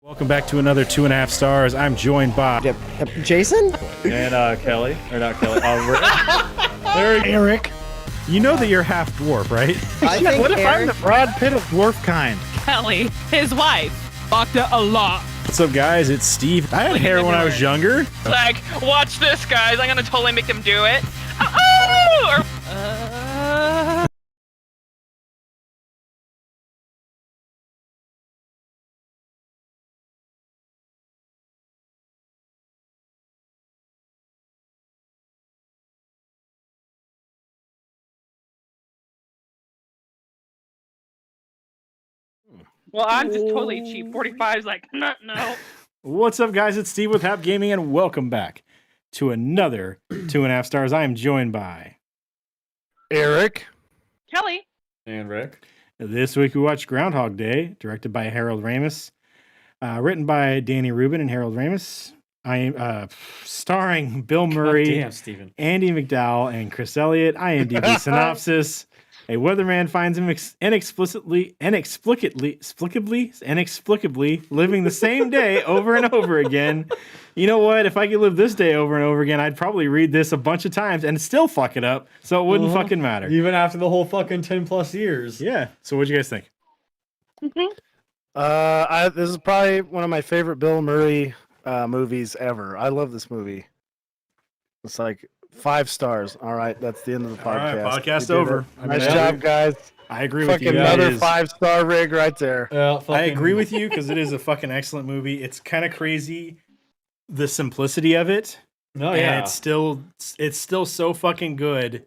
Welcome back to another 2.5 stars. I'm joined by Jason and Kelly, or not Kelly. Erik. You know that you're half dwarf, right? I think What if I'm Erik, the Brad Pitt of dwarf kind? Kelly, his wife, fucked it a lot. What's up, guys? It's Steve. I had hair when I was younger. Like, watch this, guys. I'm gonna totally make them do it. Oh! Well, I'm just totally cheap. 45 is like, no. What's up, guys? It's Steve with Hap Gaming, and welcome back to another 2.5 stars. I am joined by Erik. Kelly. and Rick. This week we watched Groundhog Day, directed by Harold Ramis, written by Danny Rubin and Harold Ramis. I am starring Bill Murray, Damn, Steven. Andy McDowell, and Chris Elliott. IMDb synopsis: a weatherman finds him inexplicably living the same day over and over again. You know what? If I could live this day over and over again, I'd probably read this a bunch of times and still fuck it up, so it wouldn't fucking matter. Even after the whole fucking 10 plus years. Yeah. So what'd you guys think? This is probably one of my favorite Bill Murray movies ever. I love this movie. It's like 5 stars. All right, that's the end of the All right, podcast. podcast You did over. it. I Nice mean, job, guys. I agree with Fucking you. another It is- 5-star rig right there. I agree with you because it is a fucking excellent movie. It's kind of crazy, the simplicity of it. No, And yeah. it's still so fucking good.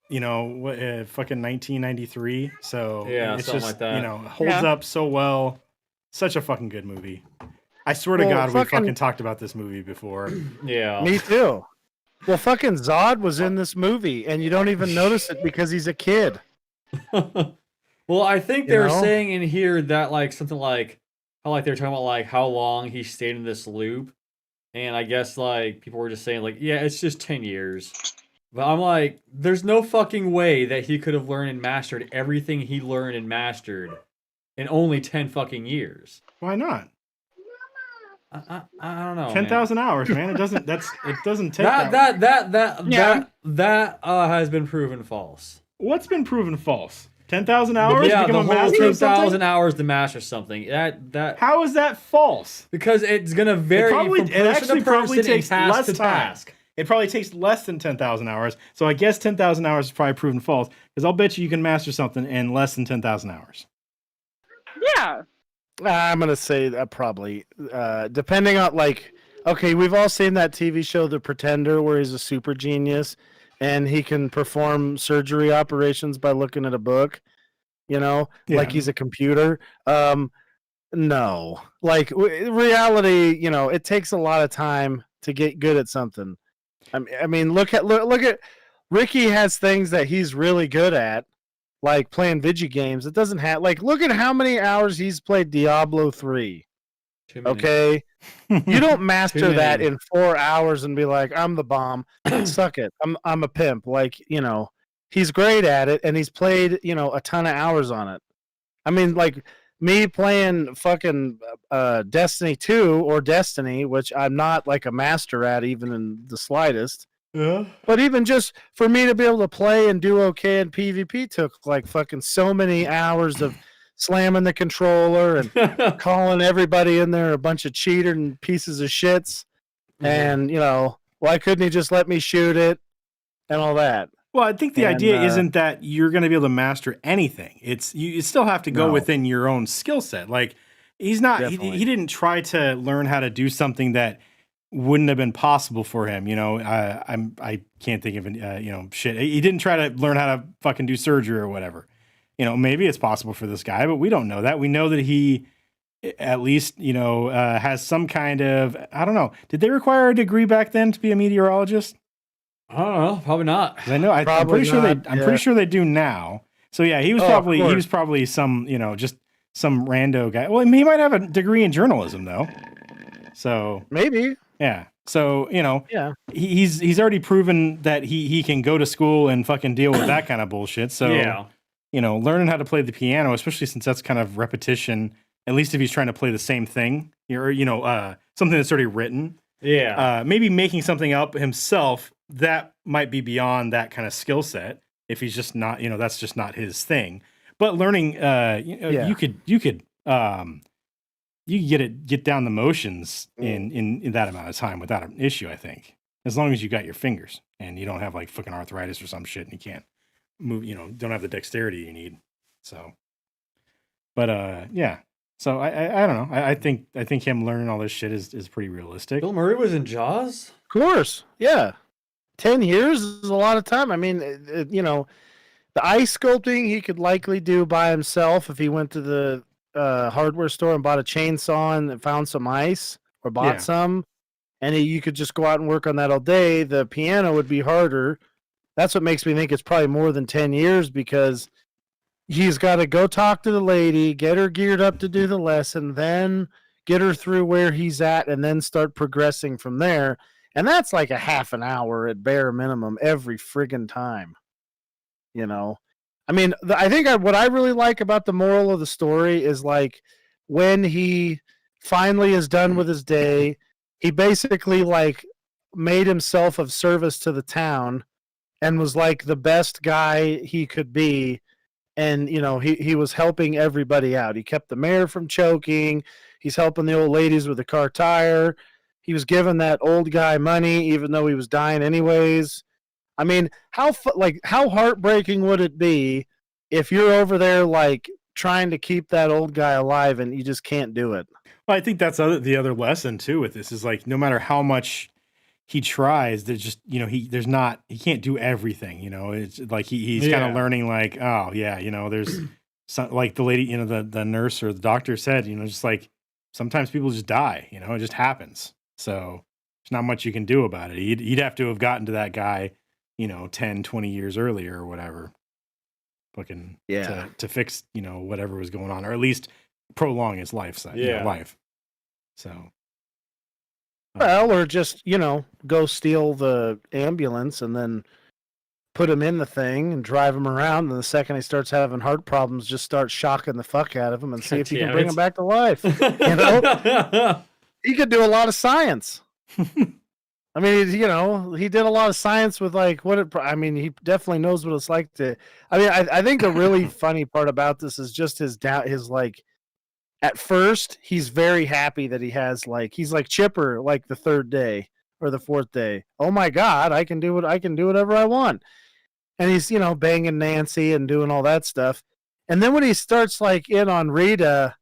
You know, what fucking 1993. So Yeah, it's something just like that. you know holds up so well. Such a fucking good movie. I swear to Well, God, we fucking- fucking talked about this movie before. Yeah. Me too. Well, fucking Zod was in this movie, and you don't even notice it because he's a kid. Well, I think You they were know? saying in here that like something like how like they were talking about like how long he stayed in this loop, and I guess like people were just saying like yeah, it's just 10 years. But I'm like, there's no fucking way that he could have learned and mastered everything he learned and mastered in only 10 fucking years. Why not? I don't know. 10,000 hours, man. It doesn't take That has been proven false. What's been proven false? 10,000 hours Yeah, to the become a whole master of 10,000 something? hours to master something. That How is that false? because it's gonna vary from person to person and task to task. It probably takes less than 10,000 hours. So I guess 10,000 hours is probably proven false because I'll bet you can master something in less than 10,000 hours. Yeah. I'm gonna say that probably, depending on like, okay, we've all seen that TV show, The Pretender, where he's a super genius and he can perform surgery operations by looking at a book, you know, like he's a computer. No, like reality, you know, it takes a lot of time to get good at something. I mean, look at Ricky has things that he's really good at. Like playing video games, it doesn't have like look at how many hours he's played Diablo 3. Too many. Okay, you don't master that many. in 4 hours and be like, I'm the bomb. Suck it. I'm a pimp. Like, you know, he's great at it and he's played, you know, a ton of hours on it. I mean, like me playing fucking Destiny 2 or Destiny, which I'm not like a master at even in the slightest. Yeah. But even just for me to be able to play and do okay in PvP took like fucking so many hours of slamming the controller and calling everybody in there a bunch of cheater and pieces of shits. And, you know, why couldn't he just let me shoot it and all that? Well, I think the And, idea isn't that you're going to be able to master anything. It's you still have to go No. within your own skill set. Like he's not Definitely. he didn't try to learn how to do something that wouldn't have been possible for him. You know, I can't think of you know, shit. He didn't try to learn how to fucking do surgery or whatever. You know, maybe it's possible for this guy, but we don't know that. We know that he at least, you know, has some kind of, I don't know. Did they require a degree back then to be a meteorologist? I don't know. Probably not. 'Cause I know I'm Probably pretty sure not, I'm yeah. pretty sure they do now. So yeah, he was Oh, of probably some, you know, just some rando guy. Well, he might have a degree in journalism though. So Maybe. yeah. So, you know, Yeah. he's already proven that he can go to school and fucking deal with that kind of bullshit. So Yeah. you know, learning how to play the piano, especially since that's kind of repetition At least if he's trying to play the same thing, or something that's already written. Yeah. Maybe making something up himself that might be beyond that kind of skill set. If he's just not, that's just not his thing. But learning, you could get down the motions in that amount of time without an issue. I think, as long as you got your fingers and you don't have like fucking arthritis or some shit and you can't move, don't have the dexterity you need. So, but yeah. So I don't know. I think him learning all this shit is pretty realistic. Bill Murray was in Jaws? Of course. Yeah. 10 years is a lot of time. I mean, the ice sculpting he could likely do by himself if he went to the hardware store and bought a chainsaw and found some ice or bought some. And you could just go out and work on that all day. The piano would be harder. That's what makes me think it's probably more than 10 years because he's got to go talk to the lady, get her geared up to do the lesson, then get her through where he's at, and then start progressing from there. And that's like a half an hour at bare minimum every friggin' time. I mean, I think what I really like about the moral of the story is like when he finally is done with his day, he basically like made himself of service to the town and was like the best guy he could be. And, he was helping everybody out. He kept the mayor from choking. He's helping the old ladies with the car tire. He was giving that old guy money, even though he was dying anyways. I mean, how heartbreaking would it be if you're over there, like, trying to keep that old guy alive and you just can't do it? Well, I think that's the other lesson, too, with this is, like, no matter how much he tries, there's just, he can't do everything, it's like he's kind of learning like, oh yeah, there's some, like the lady, the nurse or the doctor said, just like sometimes people just die, it just happens. So there's not much you can do about it. He'd have to have gotten to that guy, 10, 20 years earlier or whatever. Fucking to fix, whatever was going on, or at least prolong his life. So well, or just, go steal the ambulance and then put him in the thing and drive him around. And the second he starts having heart problems, just start shocking the fuck out of him and see if you can bring him back to life. He could do a lot of science. I mean, he did a lot of science with like he definitely knows what it's like to. I mean, I think the really funny part about this is just his doubt, his like. At first, he's very happy that he's like Chipper, like the third day or the fourth day. Oh my God, I can do whatever I want. And he's, banging Nancy and doing all that stuff. And then when he starts like in on Rita,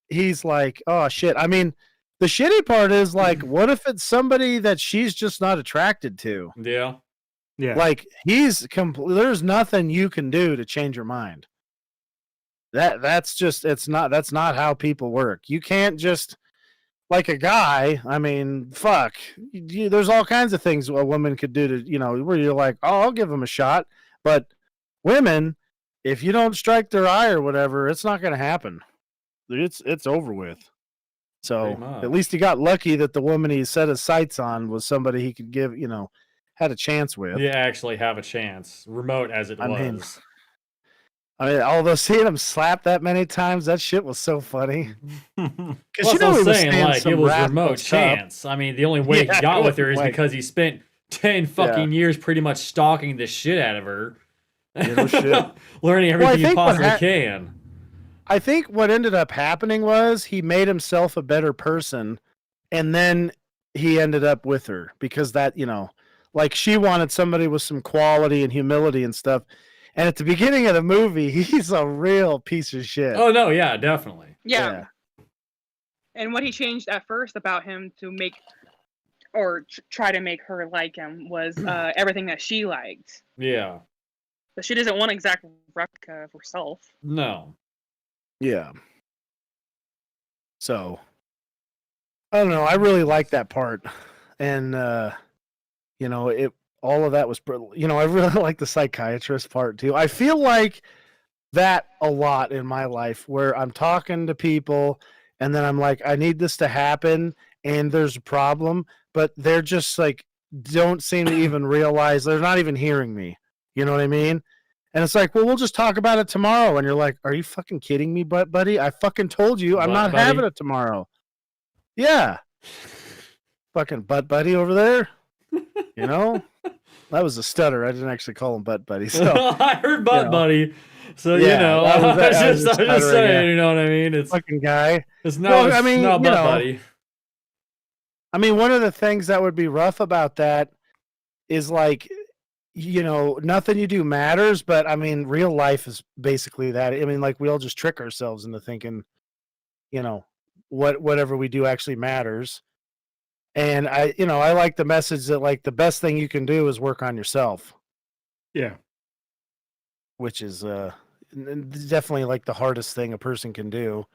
he's like, oh shit. I mean, the shitty part is like, what if it's somebody that she's just not attracted to? Yeah. Yeah. Like there's nothing you can do to change your mind. That's not how people work. You can't just like a guy. I mean, fuck. There's all kinds of things a woman could do to, where you're like, oh, I'll give him a shot. But women, if you don't strike their eye or whatever, it's not going to happen. It's over with. So at least he got lucky that the woman he set his sights on was somebody he could give, had a chance with. Yeah, actually have a chance, remote as it was. I mean, although seeing him slap that many times, that shit was so funny. Because he was saying, like, it was remote chance. I mean, the only way he got with her is because he spent 10 fucking years pretty much stalking the shit out of her. Shit. Learning everything he possibly can. I think what ended up happening was he made himself a better person, and then he ended up with her because that, like she wanted somebody with some quality and humility and stuff. And at the beginning of the movie, he's a real piece of shit. Oh, no, yeah, definitely. Yeah. And what he changed at first about him to make or try to make her like him was everything that she liked. Yeah. But she doesn't want an exact replica of herself. No. Yeah. So, I don't know. I really like that part. And, all of that was, I really like the psychiatrist part too. I feel like that a lot in my life where I'm talking to people and then I'm like, I need this to happen and there's a problem, but they're just like, don't seem to even realize they're not even hearing me. You know what I mean? And it's like, well, we'll just talk about it tomorrow. And you're like, are you fucking kidding me, buddy? I fucking told you I'm Butt not buddy? having it tomorrow. Yeah. Fucking butt buddy over there. You know? That was a stutter. I didn't actually call him butt buddy. So I heard butt know. buddy. So Yeah, you know, that was- I was I was just stuttering, saying, yeah. you know what I mean? It's fucking guy. it's not Well, it's I mean, not you butt know, buddy. I mean, one of the things that would be rough about that is like, you know, nothing you do matters, but I mean, real life is basically that. I mean, like we all just trick ourselves into thinking, you know, whatever we do actually matters. And I like the message that like the best thing you can do is work on yourself, Yeah. which is definitely like the hardest thing a person can do,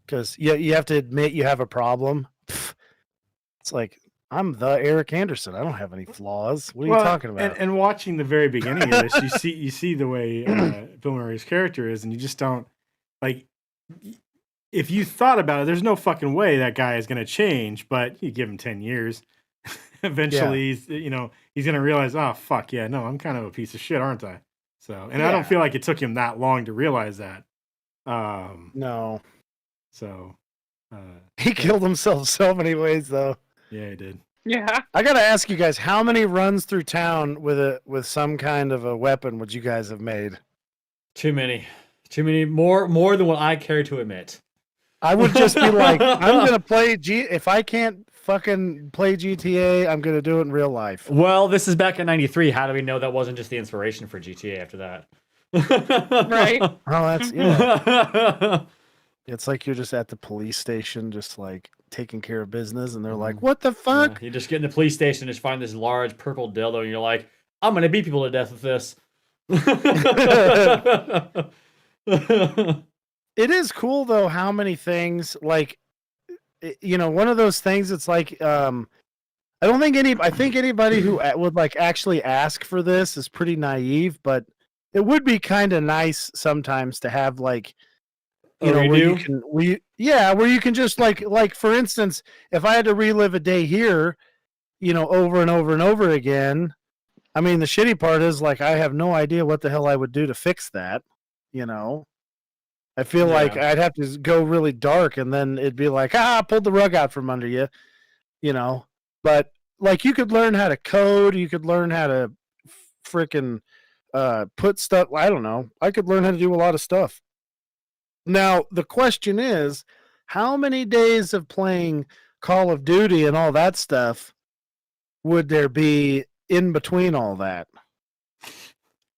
because you have to admit you have a problem. It's like, I'm the Eric Anderson. I don't have any flaws. What are you talking about? And watching the very beginning of this, you see the way Bill Murray's character is, and you just don't like. If you thought about it, there's no fucking way that guy is going to change. But you give him 10 years, eventually, he's going to realize, oh fuck yeah, no, I'm kind of a piece of shit, aren't I? So, and I don't feel like it took him that long to realize that. No. So, He killed himself so many ways, though. yeah, he did. Yeah. I gotta ask you guys, how many runs through town with some kind of a weapon would you guys have made? Too many, more than what I care to admit. I would just be like, I'm gonna play if I can't fucking play GTA, I'm gonna do it in real life. Well, this is back in '93. How do we know that wasn't just the inspiration for GTA after that? Right. Oh, that's yeah. It's like you're just at the police station, just like taking care of business, and they're like, "What the fuck?" Yeah, you just get in the police station, just find this large purple dildo, and you're like, "I'm gonna beat people to death with this." It is cool though how many things like, you know, one of those things. It's like I think anybody who would like actually ask for this is pretty naive, but it would be kind of nice sometimes to have like, you know, where you can just like for instance, if I had to relive a day here, you know, over and over and over again. I mean, the shitty part is like I have no idea what the hell I would do to fix that, you know. I feel like I'd have to go really dark, and then it'd be like, pulled the rug out from under you, you know. But like, you could learn how to code, you could learn how to freaking put stuff. I don't know. I could learn how to do a lot of stuff. Now the question is, how many days of playing Call of Duty and all that stuff would there be in between all that?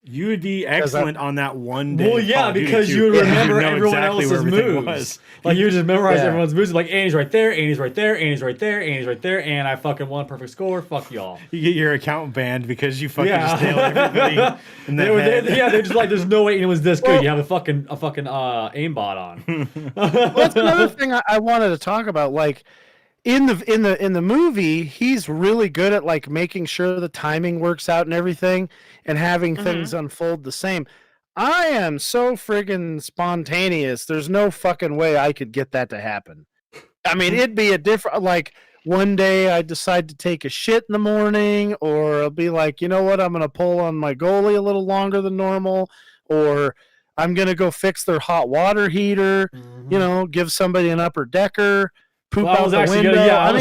You would be excellent on that one day. Well, yeah, because you would remember everyone else's where everything moves. was. Like you would just memorize everyone's moves. Like Annie's right there, Annie's right there, Annie's right there, Annie's right there, and I fucking won perfect score. Fuck y'all. You get your account banned because you fucking just nailed everybody in the head. They're just like, there's no way anyone's this good. You have a fucking aimbot on. Well, that's another thing I wanted to talk about. Like in the movie, he's really good at like making sure the timing works out and everything, and having things unfold the same. I am so friggin' spontaneous. There's no fucking way I could get that to happen. I mean, it'd be a different, like one day I decide to take a shit in the morning, or I'll be like, you know what, I'm gonna pull on my goalie a little longer than normal, or I'm gonna go fix their hot water heater. You know, give somebody an upper decker. Poop out the window. I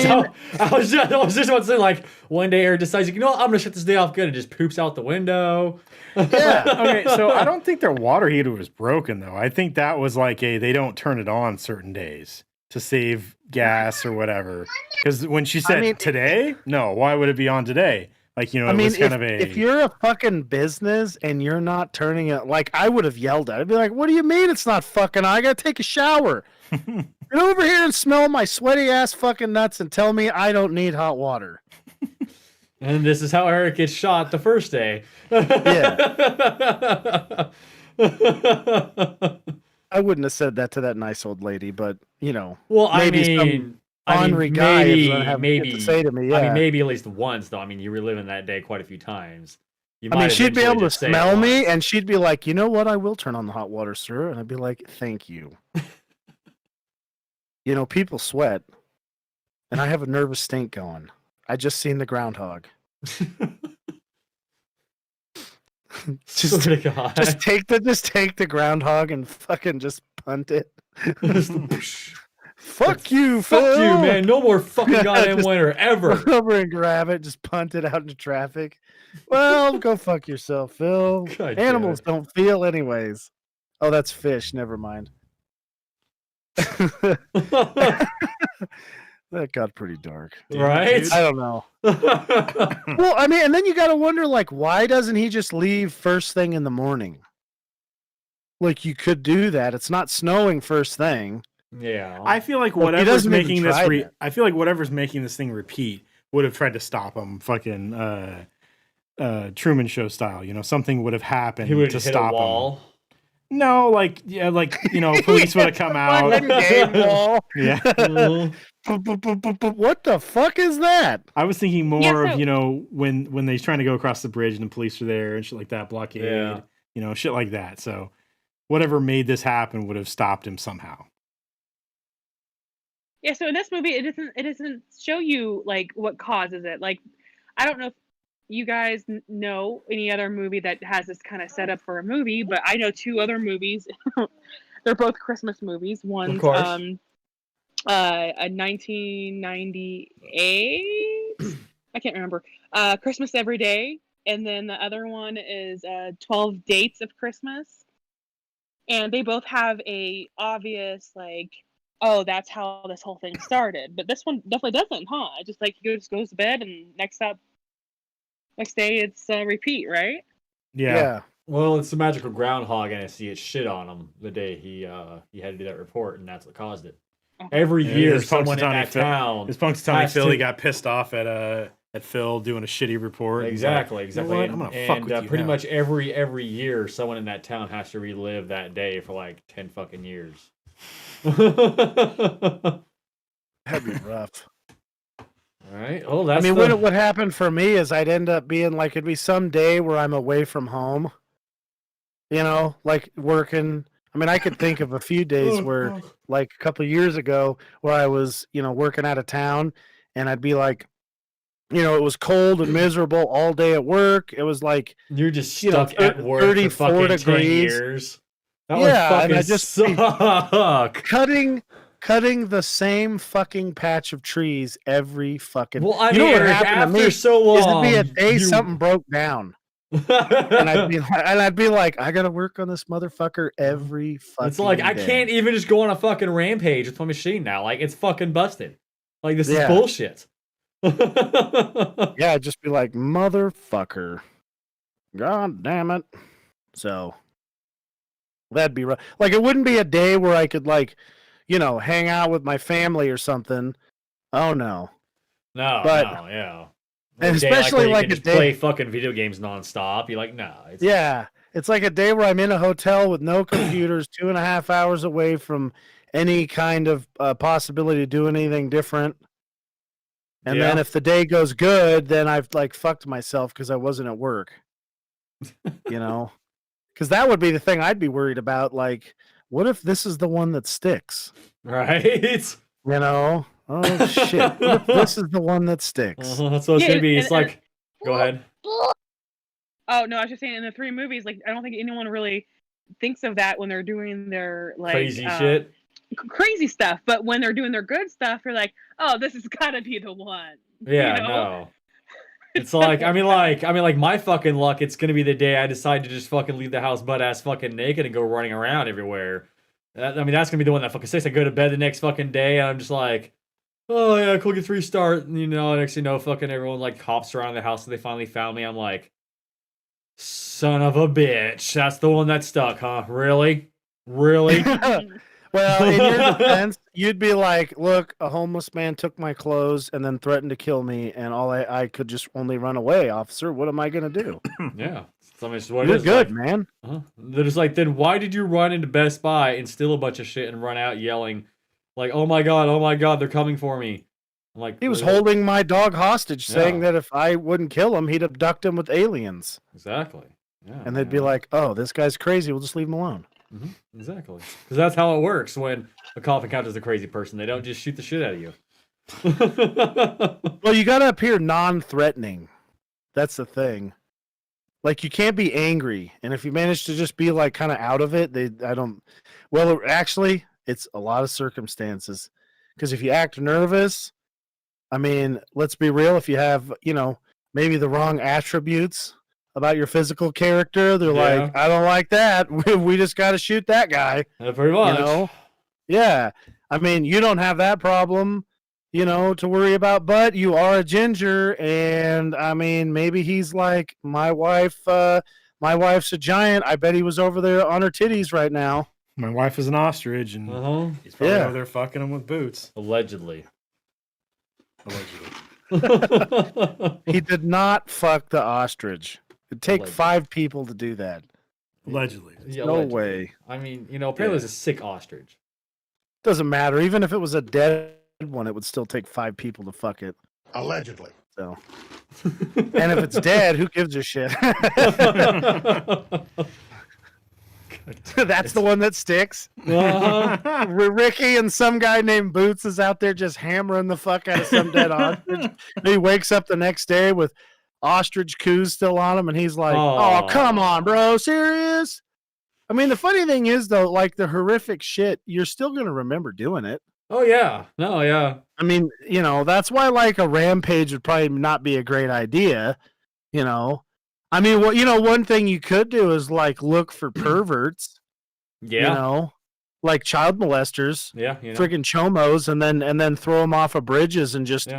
was just about to say, like, one day Eric decides, you know what, I'm gonna shut this day off good, and just poops out the window. Yeah. Okay, so I don't think their water heater was broken though. I think that was like they don't turn it on certain days to save gas or whatever. Because when she said today, no, why would it be on today? Like, you know, it was kind of if you're a fucking business and you're not turning it, like I would have yelled at it. I'd be like, what do you mean it's not fucking on? I gotta take a shower. Get over here and smell my sweaty ass fucking nuts and tell me I don't need hot water. And this is how Eric gets shot the first day. Yeah. I wouldn't have said that to that nice old lady, but you know. Well, maybe some ornery guy is gonna have shit to say to me. Yeah. I mean, maybe at least once though. I mean, you were living that day quite a few times. I mean, she'd be able to smell me, and she'd be like, "You know what? I will turn on the hot water, sir." And I'd be like, "Thank you." You know, people sweat, and I have a nervous stink going. I just seen the Groundhog. Just, Swear to God. just take the groundhog and fucking just punt it. Fuck you, Phil. Fuck you, man. No more fucking Yeah, goddamn just winter ever. Run over and grab it, just punt it out into traffic. Well, go fuck yourself, Phil. God damn Animals it. don't feel anyways. Oh, that's fish. Never mind. That got pretty dark. Right? I don't know. Well, I mean, and then you got to wonder, like, why doesn't he just leave first thing in the morning? Like, you could do that. It's not snowing first thing. Yeah. I feel like Well, he whatever's doesn't even making this. try that. I feel like whatever's making this thing repeat would have tried to stop him. Fucking Truman Show style. You know, something would have happened he would to hit a stop him. wall. No, like police would have come out. Fucking game wall. Yeah. Mhm. What the fuck is that? I was thinking more Yeah, of, so- when they're trying to go across the bridge and the police are there and shit like that, blockade, Yeah. shit like that. So whatever made this happen would have stopped him somehow. Yeah, so in this movie, it doesn't show you like what causes it. Like, I don't know if you guys know any other movie that has this kind of setup for a movie, but I know two other movies. They're both Christmas movies. One's course. a 1998. I can't remember. Christmas Every Day, and then the other one is 12 Dates of Christmas. And they both have a obvious like, oh, that's how this whole thing started. But this one definitely doesn't, huh? It just like he just goes to bed and next day it's repeat, right? Yeah. Well, it's the magical groundhog, and I see it shit on him the day he had to do that report, and that's what caused it. Okay. Every Yeah, year, his someone in Punxsutawney that Phil- town. His Punxsutawney has Philly to- got pissed off at Phil doing a shitty report. He's like, Exactly. "You know what? I'm gonna fuck And with you pretty now." much every year, someone in that town has to relive that day for like 10 fucking years. That'd be rough. All right. Oh, I that's mean, the... what happened for me is I'd end up being like, it'd be some day where I'm away from home, like working. I mean, I could think of a few days where, like a couple of years ago, where I was, working out of town, and I'd be like, it was cold and miserable all day at work. It was like, You're just know, stuck at work 34 for fucking 10 degrees. years. That Yeah, would and fucking I just- suck. cutting the same fucking patch of trees every fucking. Well, I you know mean, what Eric, happened to after me? so long, Is it'd be a day you- something broke down. And I'd be like, I gotta work on this motherfucker every fucking It's like I day. can't even just go on a fucking rampage with my machine now. Like it's fucking busted. Like this is Yeah. bullshit. Yeah, I'd just be like, motherfucker. God damn it. So that'd be rough. Like it wouldn't be a day where I could hang out with my family or something. Oh no. But- yeah. And A day especially where you like can a just day- play fucking video games nonstop. You're like, no. It's, Yeah. It's like a day where I'm in a hotel with no computers, 2.5 hours away from any kind of possibility to do anything different. And then Yeah. if the day goes good, then I've like fucked myself because I wasn't at work. Because that would be the thing I'd be worried about. Like, what if this is the one that sticks? right. Oh shit! What if this is the one that sticks? That's what it's Yeah, gonna be. and- It's like, go ahead. Oh no, I was just saying in the three movies, like I don't think anyone really thinks of that when they're doing their like Crazy shit. crazy stuff. But when they're doing their good stuff, you're like, oh, this has got to be the one. Yeah, you know? no. It's like I mean, like my fucking luck. It's gonna be the day I decide to just fucking leave the house butt ass fucking naked and go running around everywhere. That's gonna be the one that fucking sticks. I go to bed the next fucking day and I'm just like, oh yeah, cool, get 3 start. And next thing you know, fucking everyone like hops around the house and they finally found me. I'm like, son of a bitch, that's the one that stuck, huh? Really? Really? Well, in your defense, you'd be like, look, a homeless man took my clothes and then threatened to kill me, and I could just only run away, officer. What am I going to do? Yeah. So, I mean, it's what it You're is, good, like, man. They're just like, then why did you run into Best Buy and steal a bunch of shit and run out yelling, like, oh my god, they're coming for me. I'm like, He was "Really?" holding my dog hostage, saying Yeah. that if I wouldn't kill him, he'd abduct him with aliens. Exactly. Yeah. And they'd be like, oh, this guy's crazy. We'll just leave him alone. Exactly. Because that's how it works when a cop encounters a crazy person. They don't just shoot the shit out of you. Well, you got to appear non-threatening. That's the thing. Like you can't be angry, and if you manage to just be like kind of out of it, Well, actually, it's a lot of circumstances. Because if you act nervous, I mean, let's be real. If you have, maybe the wrong attributes about your physical character, they're like, I don't like that. We just got to shoot that guy. Pretty much. Yeah. I mean, you don't have that problem, to worry about, but you are a ginger, and I mean, maybe he's like, my wife's a giant. I bet he was over there on her titties right now. My wife is an ostrich, and he's probably over there fucking him with boots. Allegedly. He did not fuck the ostrich. It'd take 5 people to do that. Allegedly. Yeah, no allegedly. way. I mean, apparently it's a sick ostrich. Doesn't matter. Even if it was a dead one, it would still take 5 people to fuck it. Allegedly. So, and if it's dead, who gives a shit? That's the one that sticks. Ricky and some guy named Boots is out there just hammering the fuck out of some dead ostrich. He wakes up the next day with ostrich coos still on him, and he's like, "Oh, come on, bro, serious?" I mean, the funny thing is, though, like the horrific shit, you're still gonna remember doing it. Oh yeah, no, yeah. I mean, that's why like a rampage would probably not be a great idea. I mean, one thing you could do is like look for perverts. Yeah. Like child molesters. Yeah. Friggin' chomos, and then throw them off of bridges and just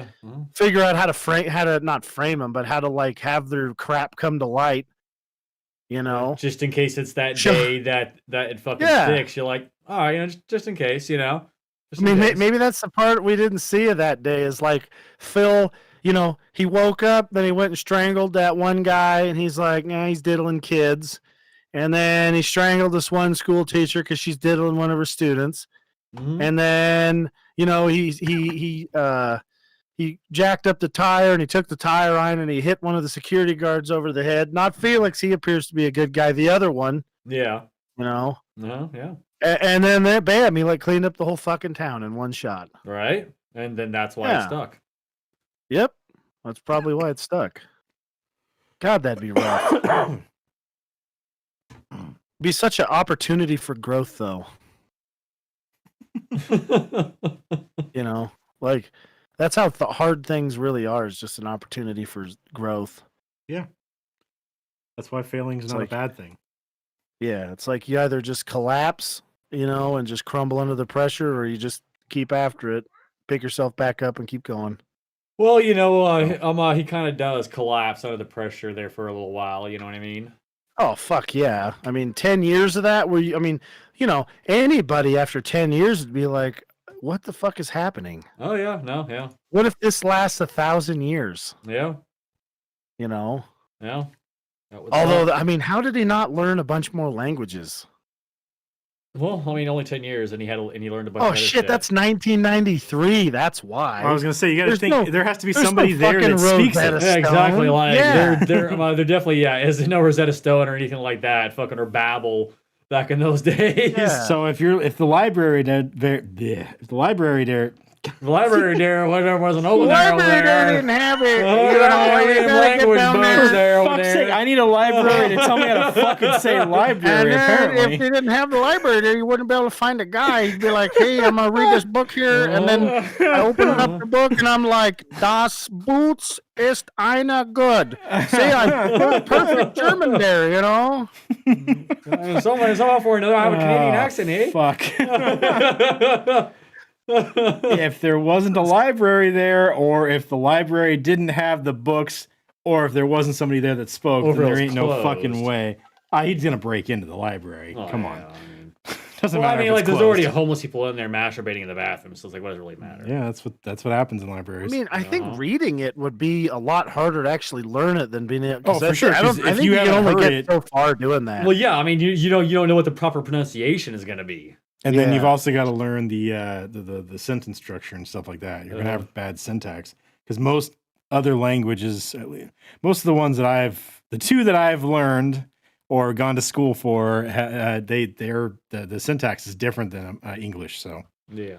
figure out how to not frame them, but how to like have their crap come to light. Just in case it's that day that it fucking sticks. You're like, all right, just in case, I mean, maybe that's the part we didn't see of that day is like Phil, he woke up, then he went and strangled that one guy, and he's like, nah, he's diddling kids. And then he strangled this one school teacher because she's diddling one of her students. Mm-hmm. And then, he jacked up the tire, and he took the tire iron, and he hit one of the security guards over the head. Not Felix, he appears to be a good guy. The other one. Yeah. Yeah. And then, bam, he like cleaned up the whole fucking town in one shot. Right? And then that's why it stuck. Yep. That's probably why it stuck. God, that'd be rough. Be such an opportunity for growth, though. Like that's how hard things really are. Is just an opportunity for growth. Yeah. That's why failing is not a bad thing. Yeah, it's like you either just collapse, and just crumble under the pressure, or you just keep after it, pick yourself back up, and keep going. Well, he kind of does collapse under the pressure there for a little while. You know what I mean? Oh, fuck yeah. I mean, 10 years of that anybody after 10 years would be like, what the fuck is happening? Oh, yeah. No, yeah. What if this lasts 1,000 years? Yeah. Yeah. Although, I mean, how did he not learn a bunch more languages? Well, I mean, only 10 years, and he learned a bunch. Oh shit, that's 1993. That's why. I was gonna say, you got to think there has to be somebody there that speaks it. Yeah, exactly. Like they're definitely is no Rosetta Stone or anything like that. Fucking or Babel back in those days. Yeah. So if the library there, The library there wasn't open the there. Library there didn't have it. Language books there over fuck's there. sake, I need a library to tell me how to fucking say library. And then apparently, if they didn't have the library there, you wouldn't be able to find a guy. He'd be like, "Hey, I'm gonna read this book here," and then I open up the book and I'm like, "Das Boots ist eine good." See, I perfect German there, Someone for another have a Canadian accent, eh? Fuck. If there wasn't a library there, or if the library didn't have the books, or if there wasn't somebody there that spoke, then there ain't no fucking way. He's gonna break into the library. Come on. Doesn't matter. I mean, like, there's already homeless people in there masturbating in the bathroom, so it's like, what does it really matter? Yeah, that's what happens in libraries. I mean, I think reading it would be a lot harder to actually learn it than being able. Oh, for sure. I think you can only get so far doing that. Well, yeah. I mean, you don't know what the proper pronunciation is gonna be. And then you've also got to learn the sentence structure and stuff like that. You're gonna have bad syntax because most other languages, most of the ones the two that I've learned or gone to school for, the syntax is different than English. So yeah,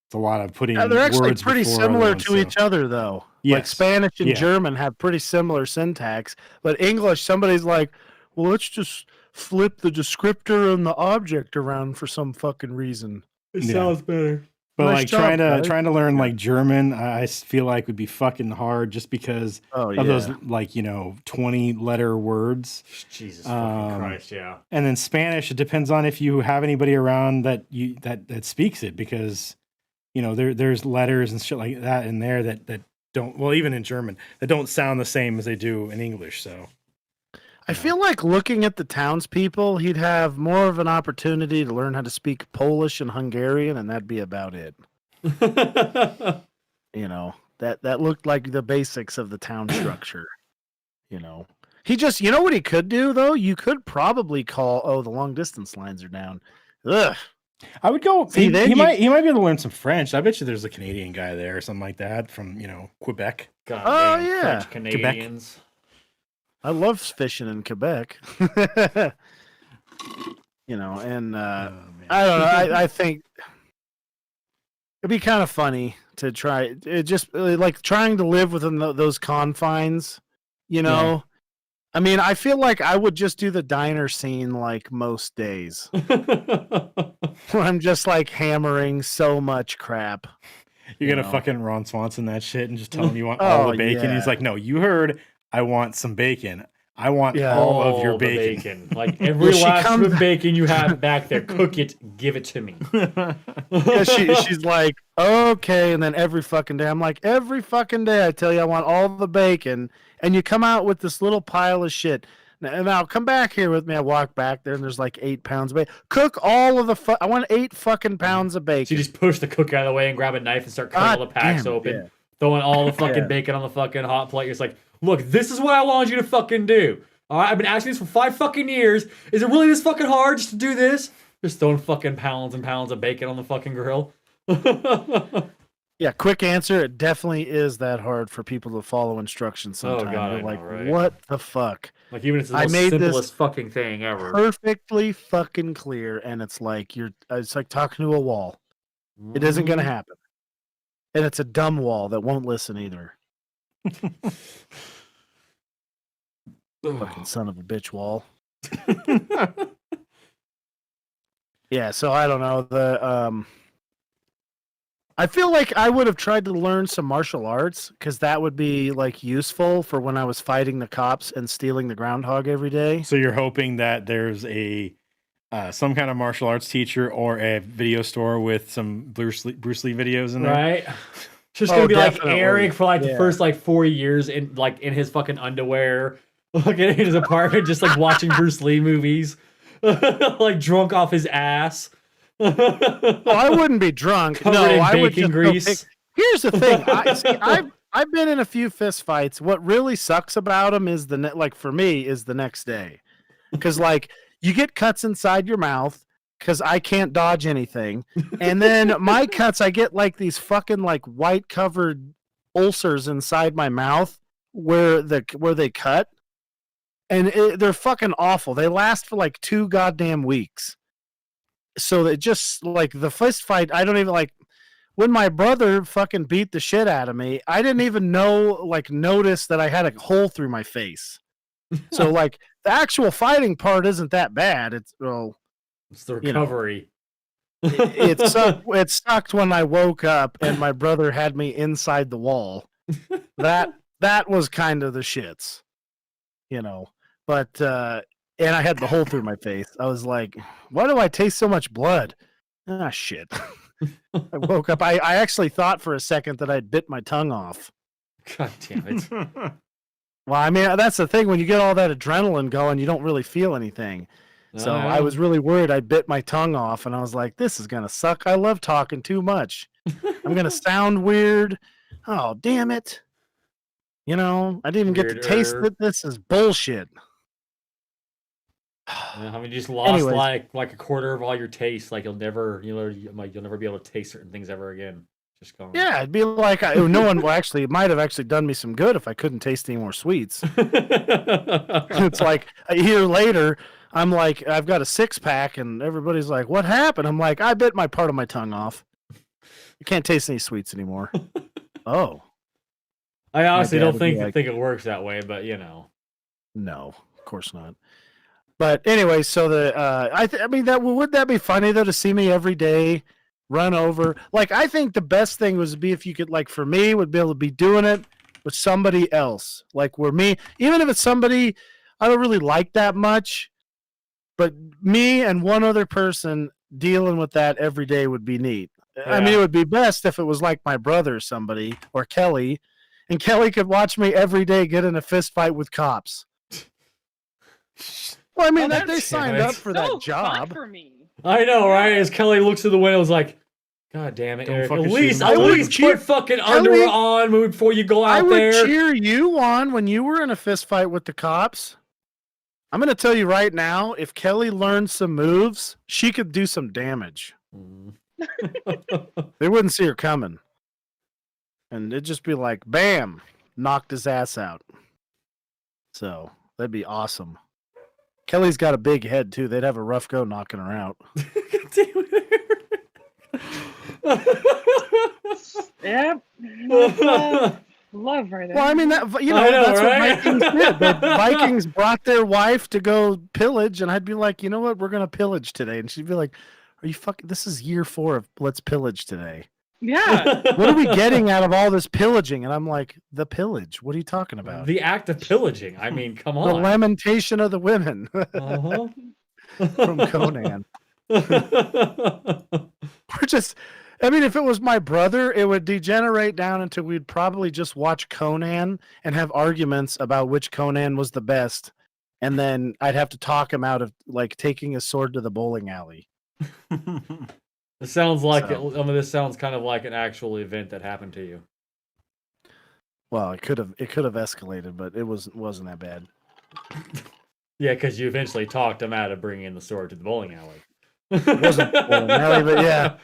It's a lot of putting. They're actually words pretty before similar other to ones, each other, though. Like Yes. Spanish and Yeah. German have pretty similar syntax, but English, somebody's like, well, let's just flip the descriptor and the object around for some fucking reason. It Yeah. sounds better. But Nice like job, guys. trying to learn Yeah. like German, I feel like would be fucking hard just because Oh, of those yeah. like 20-letter words. Jesus fucking Um, Christ, yeah. And then Spanish, it depends on if you have anybody around that speaks it, because there's letters and shit like that in there that don't, well, even in German, that don't sound the same as they do in English. So I feel like looking at the townspeople, he'd have more of an opportunity to learn how to speak Polish and Hungarian, and that'd be about it. That looked like the basics of the town structure. He just, what he could do though? You could probably call, the long distance lines are down. Ugh. I would go. See, He might be able to learn some French. I bet you there's a Canadian guy there or something like that from Quebec. God Oh, damn, yeah. French Canadians. I love fishing in Quebec. And Oh, man. I don't know. I think it'd be kind of funny to try. It just like trying to live within those confines. Yeah. I mean, I feel like I would just do the diner scene like most days, where I'm just like hammering so much crap. You're gonna know. fucking Ron Swanson that shit and just tell him you want Oh, all the bacon. yeah. He's like, no, you heard. I want some bacon. I want Yeah. all of your the bacon. Like every She last comes- bit of bacon you have back there, cook it, give it to me. Yeah, she's like, okay, and then every fucking day, I'm like, every fucking day, I tell you, I want all the bacon, and you come out with this little pile of shit. Now come back here with me. I walk back there, and there's like 8 pounds of bacon. Cook all of the. I want 8 fucking pounds of bacon. So you just push the cook out of the way and grab a knife and start cutting all the packs damn it, open, yeah. throwing all the fucking Yeah. bacon on the fucking hot plate. It's like, look, this is what I want you to fucking do. All right, I've been asking this for 5 fucking years. Is it really this fucking hard just to do this? Just throwing fucking pounds and pounds of bacon on the fucking grill. Yeah, quick answer. It definitely is that hard for people to follow instructions sometimes. God, You're I know, like, right? what the fuck? Like even if it's the I most made this simplest fucking thing ever. Perfectly fucking clear, and it's like it's like talking to a wall. It isn't gonna Mm-hmm. happen. And it's a dumb wall that won't listen either. Fucking son of a bitch wall. Yeah, so I don't know. I feel like I would have tried to learn some martial arts because that would be like useful for when I was fighting the cops and stealing the groundhog every day. So you're hoping that there's a some kind of martial arts teacher or a video store with some Bruce Lee videos in there. Right? Just gonna be like definitely. Erik for like the Yeah. first like 4 years in his fucking underwear, like in his apartment, just like watching Bruce Lee movies, like drunk off his ass. Well, I wouldn't be drunk. Covered No, in I would bacon just go grease. pick. Here's the thing. I've been in a few fist fights. What really sucks about them is for me is the next day, because like you get cuts inside your mouth because I can't dodge anything, and then my cuts I get like these fucking like white covered ulcers inside my mouth where they cut, and they're fucking awful. They last for like 2 goddamn weeks. So that just like the fist fight, I don't even like when my brother fucking beat the shit out of me. I didn't even notice that I had a hole through my face. So like the actual fighting part isn't that bad. It's It's the recovery. it sucked when I woke up and my brother had me inside the wall. That was kind of the shits, But and I had the hole through my face. I was like, why do I taste so much blood? Ah, shit. I woke up. I actually thought for a second that I'd bit my tongue off. God damn it. Well, I mean, that's the thing. When you get all that adrenaline going, you don't really feel anything. So I was really worried I bit my tongue off, and I was like, this is going to suck. I love talking too much. I'm going to sound weird. Oh, damn it. I didn't even get to taste Weirder. it. This is bullshit. I mean, you just lost Anyways. like a quarter of all your taste. Like you'll never be able to taste certain things ever again. Just gone. Yeah, it'd be like no one it might have actually done me some good if I couldn't taste any more sweets. It's like a year later, I'm like, I've got a 6-pack, and everybody's like, what happened? I'm like, I bit my part of my tongue off. You can't taste any sweets anymore. Oh. I honestly dad don't would be think it works that way, but you know. No, of course not. But anyway, so I mean would that be funny though to see me every day run over? Like I think the best thing would be if you could like for me would be able to be doing it with somebody else. Like where me, even if it's somebody I don't really like that much, but me and one other person dealing with that every day would be neat. I mean, it would be best if it was like my brother or somebody or Kelly, and Kelly could watch me every day get in a fist fight with cops. Well, I mean, they signed up for that job. For me. I know, right? As Kelly looks through the window, is like, God damn it, Eric. At least put fucking underwear on before you go out there. I would cheer you on when you were in a fist fight with the cops. I'm going to tell you right now, if Kelly learned some moves, she could do some damage. They wouldn't see her coming. And it'd just be like, bam, knocked his ass out. So that'd be awesome. Kelly's got a big head, too. They'd have a rough go knocking her out. Yep. Love right there. Well, I mean, that's right? What Vikings did. The Vikings brought their wife to go pillage, and I'd be like, you know what? We're going to pillage today. And she'd be like, are you fucking, this is year 4 of let's pillage today. Yeah. What are we getting out of all this pillaging? And I'm like, the pillage. What are you talking about? The act of pillaging. I mean, come on. The lamentation of the women. Uh-huh. From Conan. We're just, I mean, if it was my brother, it would degenerate down until we'd probably just watch Conan and have arguments about which Conan was the best. And then I'd have to talk him out of like taking a sword to the bowling alley. It sounds like this sounds kind of like an actual event that happened to you. Well, it could have escalated, but it wasn't that bad. Yeah, because you eventually talked him out of bringing in the sword to the bowling alley. It wasn't bowling alley, but yeah.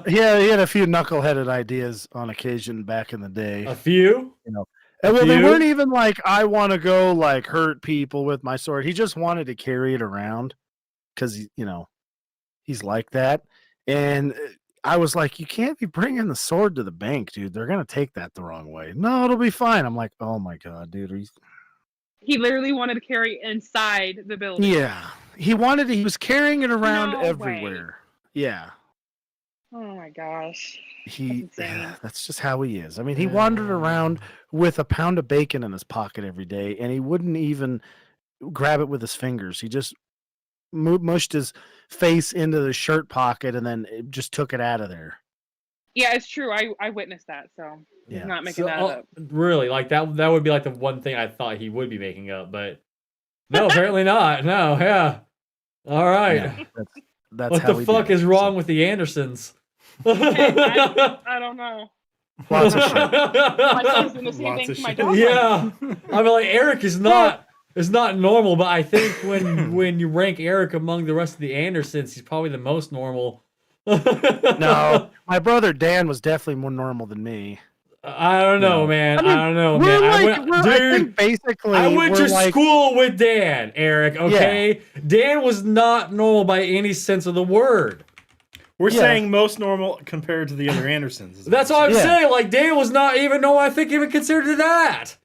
He had a few knuckleheaded ideas on occasion back in the day. A few, you know. Well, they weren't even like I want to go like hurt people with my sword. He just wanted to carry it around because he's like that. And I was like, you can't be bringing the sword to the bank, dude. They're gonna take that the wrong way. No, it'll be fine. I'm like, oh my god, dude. He literally wanted to carry inside the building. Yeah, he was carrying it around everywhere. Yeah. Oh my gosh. That's just how he is. I mean, he wandered around with a pound of bacon in his pocket every day, and he wouldn't even grab it with his fingers. He just mushed his face into the shirt pocket and then just took it out of there. Yeah, it's true. I witnessed that, so he's not making that up. Really, like that would be like the one thing I thought he would be making up, but no, apparently not. No, yeah. All right. Yeah, that's what how the fuck is wrong with the Andersons? I don't know. Lots of shit. My son's doing the same thing to my dog. Yeah. I mean, like, Eric is not normal, but I think when you rank Eric among the rest of the Andersons, he's probably the most normal. No, my brother Dan was definitely more normal than me. I don't know, man. I don't know, man. I think basically I went to school with Dan, Eric. Okay, yeah. Dan was not normal by any sense of the word. We're saying most normal compared to the other Andersons. That's what I'm saying. Like, Dan was not even normal. I think even considered that.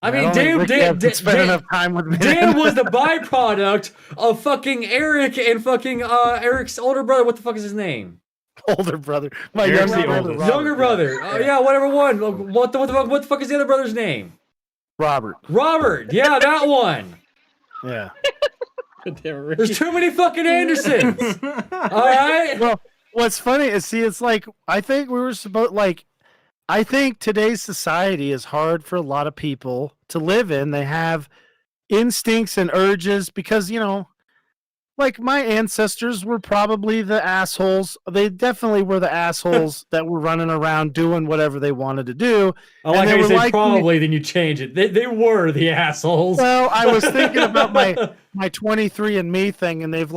I mean, Dan spent enough time with me. Dan was the byproduct of fucking Eric and fucking Eric's older brother. What the fuck is his name? Older brother. My younger brother. Yeah, whatever one. What the fuck is the other brother's name? Robert. Yeah, that one. Yeah. There's too many fucking Andersons. All right. Well, what's funny is, it's like, I think I think today's society is hard for a lot of people to live in. They have instincts and urges because, like my ancestors were probably the assholes. They definitely were the assholes that were running around doing whatever they wanted to do. I like how you say probably, then you change it. They were the assholes. Well, I was thinking about my 23andMe thing, and they've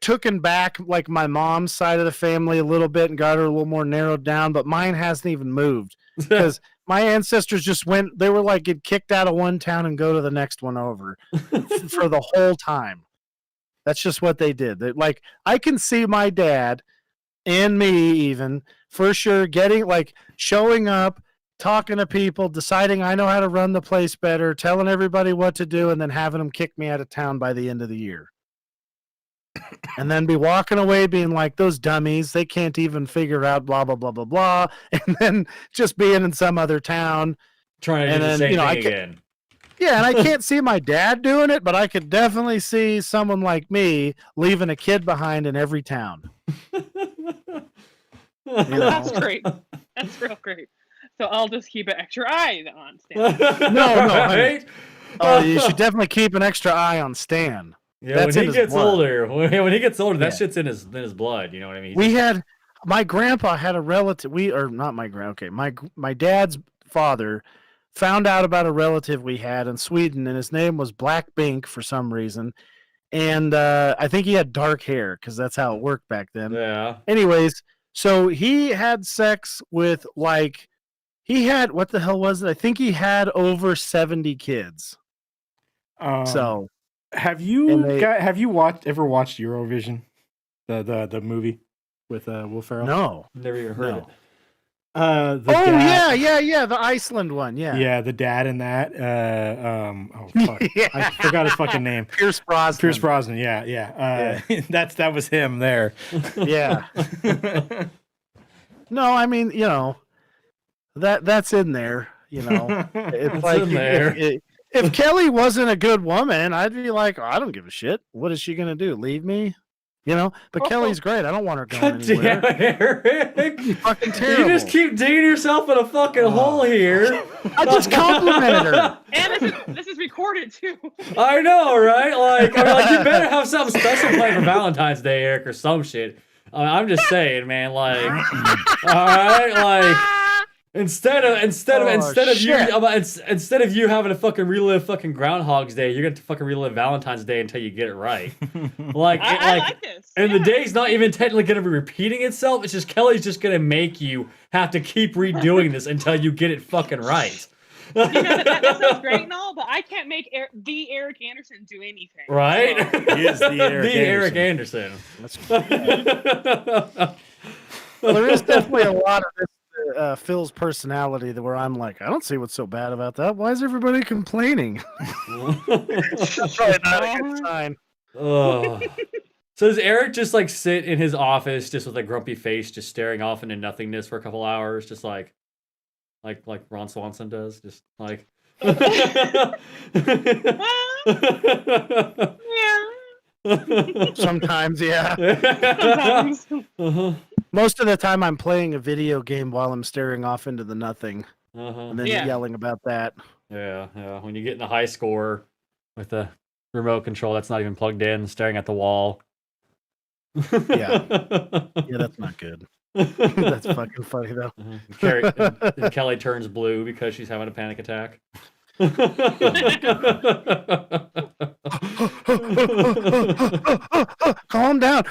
taken back like my mom's side of the family a little bit and got her a little more narrowed down, but mine hasn't even moved because my ancestors just went. They were like get kicked out of one town and go to the next one over for the whole time. That's just what they did. Like I can see my dad and me even for sure getting like showing up, talking to people, deciding I know how to run the place better, telling everybody what to do, and then having them kick me out of town by the end of the year. And then be walking away being like, those dummies, they can't even figure out blah, blah, blah, blah, blah. And then just being in some other town. Trying to do the same thing again. Yeah, and I can't see my dad doing it, but I could definitely see someone like me leaving a kid behind in every town. That's great. That's real great. So I'll just keep an extra eye on Stan. No. Right? You should definitely keep an extra eye on Stan. Yeah, That's when he gets blood. older, when he gets older, that shit's in his blood. You know what I mean? My grandpa had a relative. My dad's father found out about a relative we had in Sweden, and his name was Black Bink for some reason. And I think he had dark hair because that's how it worked back then. Yeah. Anyways, so he had sex with what the hell was it? I think he had over 70 kids. So have you ever watched Eurovision, the movie with Will Ferrell? No, Never even heard of it. The Iceland one, yeah, the dad in that. Fuck, Yeah. I forgot his fucking name. Pierce Brosnan. Yeah. That was him there. Yeah. No, I mean, that's in there. It's like in there. If Kelly wasn't a good woman, I'd be like, I don't give a shit. What is she gonna do? Leave me? But Kelly's great. I don't want her going anywhere. Damn, Eric. Fucking terrible. You just keep digging yourself in a fucking hole here. I just complimented her. And this is recorded too. I know, right? Like you better have something special planned for Valentine's Day, Eric, or some shit. I'm just saying, man. Like, all right, like. Instead of you having to fucking relive fucking Groundhog's Day, you're gonna fucking relive Valentine's Day until you get it right. I like this. And the day's not even technically gonna be repeating itself. It's just Kelly's just gonna make you have to keep redoing this until you get it fucking right. That sounds great and all, but I can't make the Eric Anderson do anything. Right? He is the Eric Anderson. Well, there is definitely a lot of this. Phil's personality where I'm like, I don't see what's so bad about that. Why is everybody complaining? That's probably not a good sign. So does Eric just like sit in his office just with a grumpy face, just staring off into nothingness for a couple hours, just like Ron Swanson does, just like Sometimes, yeah. Sometimes. Most of the time I'm playing a video game while I'm staring off into the nothing. And then yelling about that. Yeah. When you get in the high score with the remote control that's not even plugged in, staring at the wall. Yeah, that's not good. That's fucking funny though. And Kelly turns blue because she's having a panic attack. Calm down.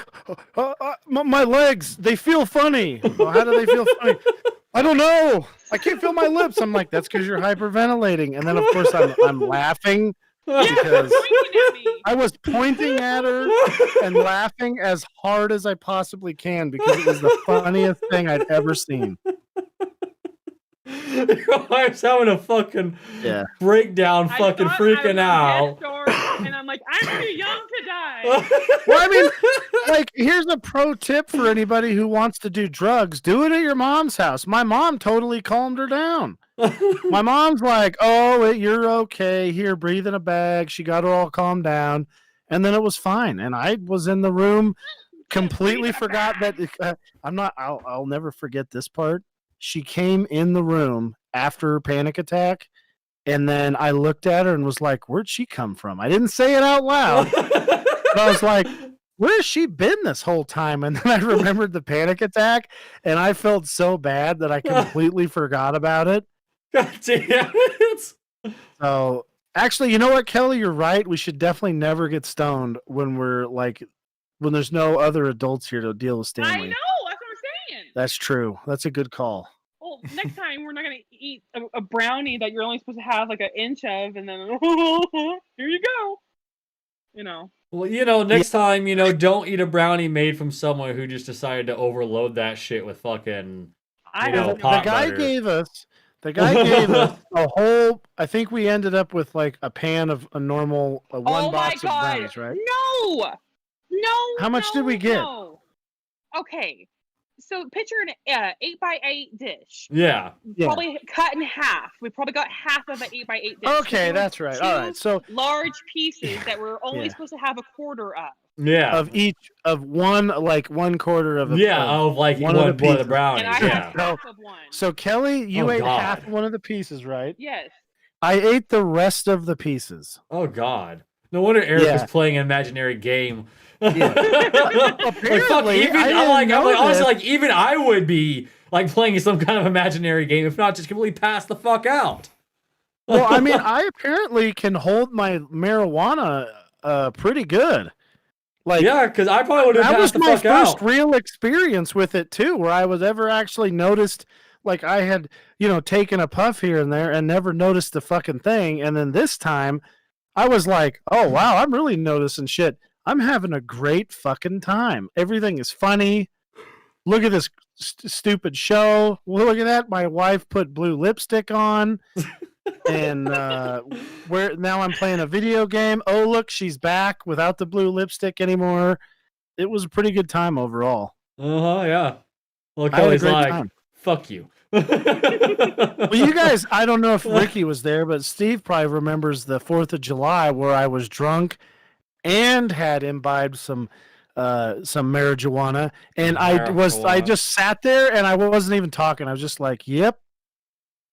My legs, they feel funny. Well, how do they feel funny? I don't know. I can't feel my lips. I'm like, that's because you're hyperventilating. And then of course I'm laughing because I was pointing at her and laughing as hard as I possibly can because it was the funniest thing I'd ever seen. Your wife's having a fucking breakdown, fucking freaking out. And I'm like, I'm too young to die. Well, I mean, like, here's a pro tip for anybody who wants to do drugs. Do it at your mom's house. My mom totally calmed her down. My mom's like, oh, you're okay. Here, breathe in a bag. She got her all calmed down. And then it was fine. And I was in the room, completely forgot that I'll never forget this part. She came in the room after her panic attack, and then I looked at her and was like, where'd she come from? I didn't say it out loud, but I was like, where's she been this whole time? And then I remembered the panic attack, and I felt so bad that I completely forgot about it. God damn it. So, actually, you know what, Kelly? You're right. We should definitely never get stoned when there's no other adults here to deal with Stanley. I know. That's what I'm saying. That's true. That's a good call. well, next time we're not gonna eat a brownie that you're only supposed to have like an inch of, and then here you go. You know. Well, next time, don't eat a brownie made from someone who just decided to overload that shit with fucking, I know, have The pot guy butter. gave us. The guy gave us a whole. I think we ended up with like a pan of a normal one Oh my box of god! brownies, right? No. How much did we get? No. Okay, so picture an 8x8 dish. Yeah. Probably cut in half. We probably got half of an 8x8 dish. Okay, There were that's right. All right, so large pieces that we're only Yeah. supposed to have a quarter of. Yeah. of each of one, like 1/4 of a of like one one of the of the pieces. brownies. And I Yeah. had half of one. So Kelly, you Oh, ate God. half one of the pieces, right? Yes. I ate the rest of the pieces. Oh God. No wonder Eric Yeah. was playing an imaginary game. Yeah. Like, fuck, Apparently, even I I'm like didn't know honestly, this. like even I would be like playing some kind of imaginary game, if not just completely pass the fuck out. Well, I mean, I apparently can hold my marijuana pretty good. Like, yeah, because I probably would have that was passed the my fuck first out. real experience with it too, where I was ever actually noticed, like I had, taken a puff here and there and never noticed the fucking thing. And then this time, I was like, oh wow, I'm really noticing shit. I'm having a great fucking time. Everything is funny. Look at this stupid show. Look at that. My wife put blue lipstick on. And where now I'm playing a video game. Oh, look, she's back without the blue lipstick anymore. It was a pretty good time overall. Yeah. Well, I had a Kelly's great like, time. fuck you. Well, you guys, I don't know if Ricky was there, but Steve probably remembers the 4th of July where I was drunk and had imbibed some marijuana, and I just sat there and I wasn't even talking. I was just like, "Yep."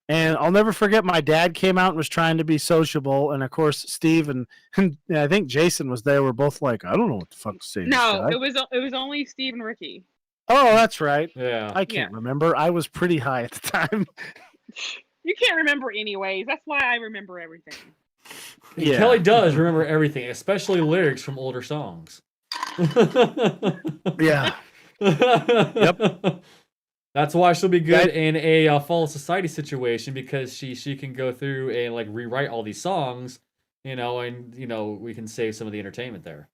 And I'll never forget, my dad came out and was trying to be sociable, and of course Steve and I think Jason was there. We're both like, "I don't know what the fuck to say." to this No, guy." it was only Steve and Ricky. Oh, that's right. Yeah. I can't remember. I was pretty high at the time. You can't remember anyways. That's why I remember everything. Yeah. Kelly does remember everything, especially lyrics from older songs. Yeah. Yep. That's why she'll be good in a fall society situation, because she can go through and like rewrite all these songs, and we can save some of the entertainment there.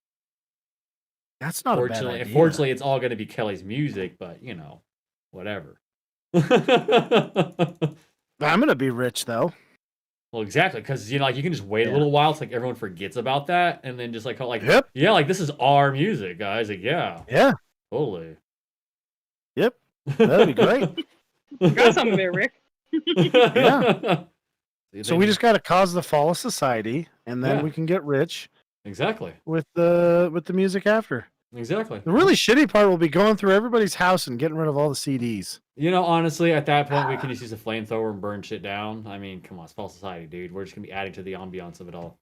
That's not a bad idea. Unfortunately, it's all going to be Kelly's music, but whatever. I'm gonna be rich though. Well, exactly, because like you can just wait a little while, so like everyone forgets about that, and then just like Yep. yeah, like this is our music, guys. Like Yeah. totally. Yep. That'd be great. Got some of it, Rick. Yeah. See, So we just got to cause the fall of society, and then Yeah. we can get rich exactly. with the music after. Exactly. The really shitty part will be going through everybody's house and getting rid of all the CDs. Honestly, at that point, we can just use a flamethrower and burn shit down. I mean, come on, it's fall society, dude. We're just gonna be adding to the ambiance of it all.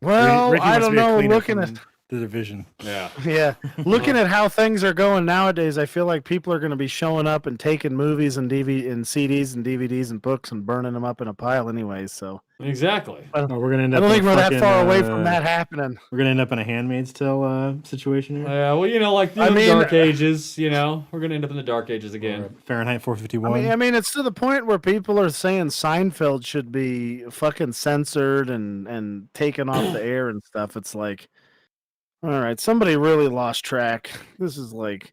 Well, Ricky I wants to don't be a know. cleanup Looking from at the division. Yeah. looking at how things are going nowadays, I feel like people are going to be showing up and taking movies and CDs and DVDs and books and burning them up in a pile, anyways. So Exactly. Oh, we're gonna end I up. don't think in a we're that fucking, far away from that happening. We're gonna end up in a Handmaid's Tale situation here. Yeah. Well, like the Dark Ages. We're gonna end up in the Dark Ages again. Or Fahrenheit 451. I mean, it's to the point where people are saying Seinfeld should be fucking censored and taken off the air and stuff. It's like, all right, somebody really lost track. This is like,